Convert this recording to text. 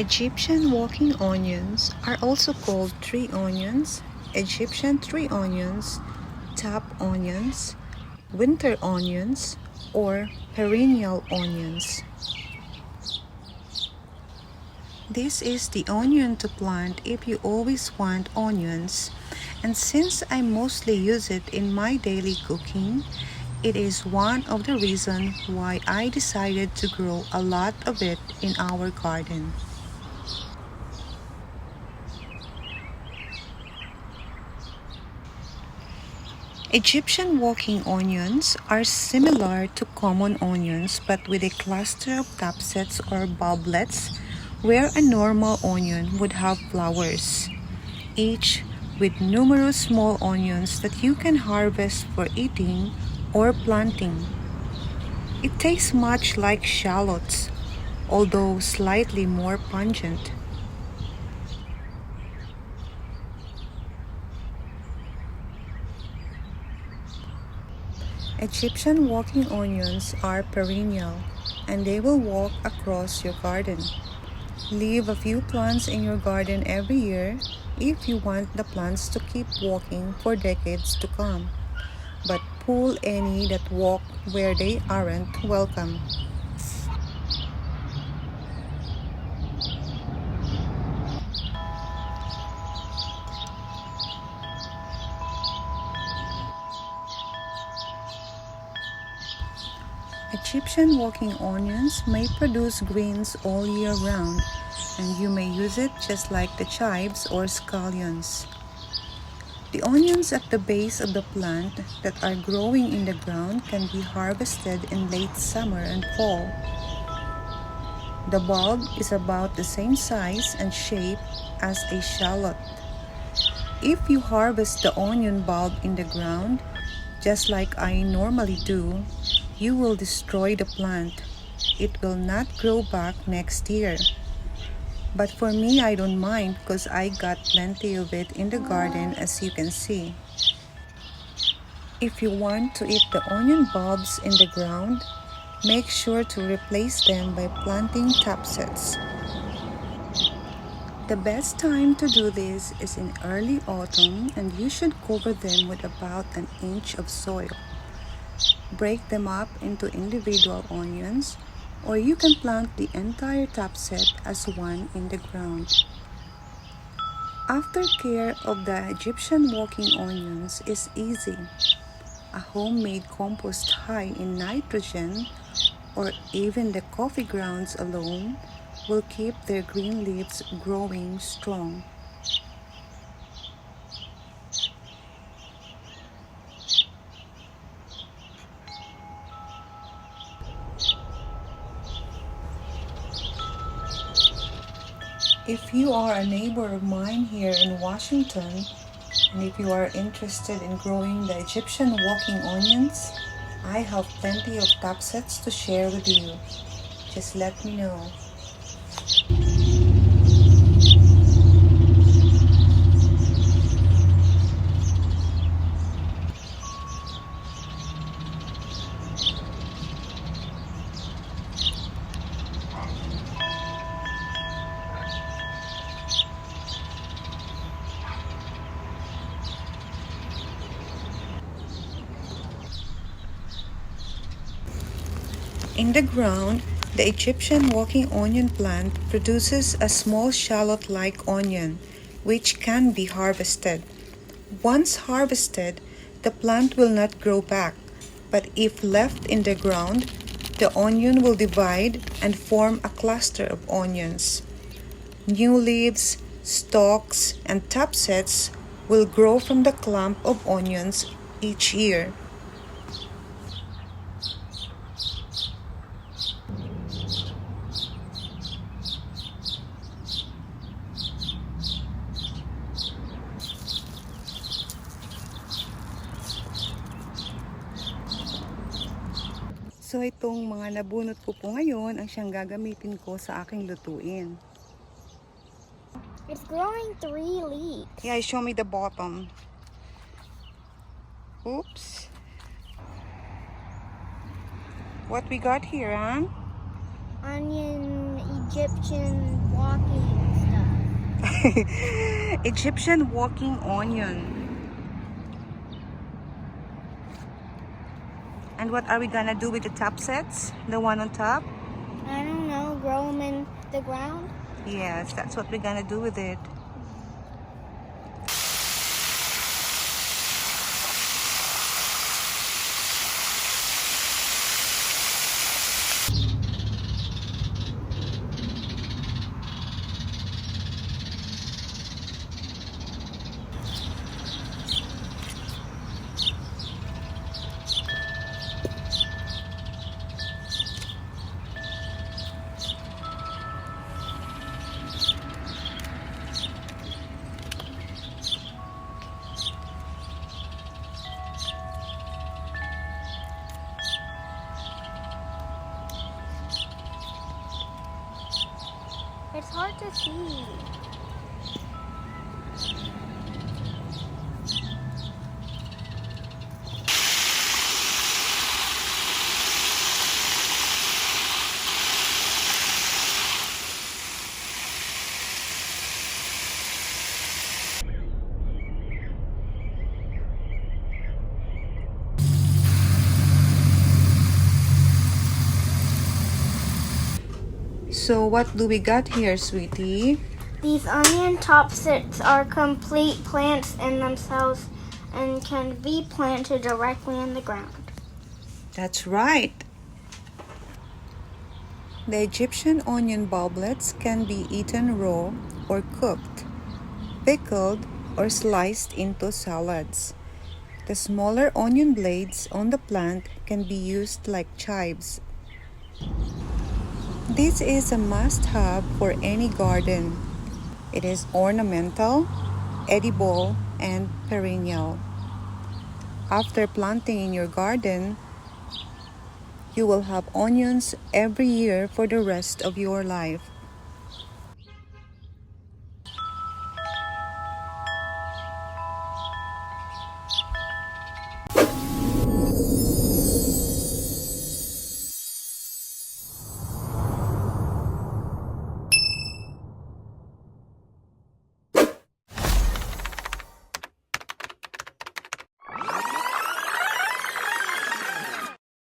Egyptian walking onions are also called tree onions, Egyptian tree onions, top onions, winter onions, or perennial onions. This is the onion to plant if you always want onions, and since I mostly use it in my daily cooking, it is one of the reasons why I decided to grow a lot of it in our garden. Egyptian walking onions are similar to common onions but with a cluster of tapsets or bulblets where a normal onion would have flowers, each with numerous small onions that you can harvest for eating or planting. It tastes much like shallots, although slightly more pungent. Egyptian walking onions are perennial, and they will walk across your garden. Leave a few plants in your garden every year if you want the plants to keep walking for decades to come, but pull any that walk where they aren't welcome. Egyptian walking onions may produce greens all year round, and you may use it just like the chives or scallions. The onions at the base of the plant that are growing in the ground can be harvested in late summer and fall. The bulb is about the same size and shape as a shallot. If you harvest the onion bulb in the ground, just like I normally do, you will destroy the plant. It will not grow back next year. But for me, I don't mind because I got plenty of it in the garden, as you can see. If you want to eat the onion bulbs in the ground, make sure to replace them by planting tapsets. The best time to do this is in early autumn, and you should cover them with about an inch of soil. Break them up into individual onions, or you can plant the entire tapset as one in the ground. Aftercare of the Egyptian walking onions is easy. A homemade compost high in nitrogen, or even the coffee grounds alone, will keep their green leaves growing strong. If you are a neighbor of mine here in Washington, and if you are interested in growing the Egyptian walking onions, I have plenty of tapsets to share with you. Just let me know. In the ground, the Egyptian walking onion plant produces a small shallot-like onion, which can be harvested. Once harvested, the plant will not grow back, but if left in the ground, the onion will divide and form a cluster of onions. New leaves, stalks, and tapsets will grow from the clump of onions each year. So itong mga nabunot ko po ngayon ang siyang gagamitin ko sa aking lutuin. It's growing 3 leaves. Yeah, show me the bottom. Oops. What we got here, huh? Onion Egyptian walking stuff. Egyptian walking onion. And what are we gonna do with the top sets? The one on top? I don't know, grow them in the ground? Yes, that's what we're gonna do with it. It's hard to see. So what do we got here, sweetie? These onion topsets are complete plants in themselves and can be planted directly in the ground. That's right. The Egyptian onion bulblets can be eaten raw or cooked, pickled, or sliced into salads. The smaller onion blades on the plant can be used like chives. This is a must-have for any garden. It is ornamental, edible, and perennial. After planting in your garden, you will have onions every year for the rest of your life.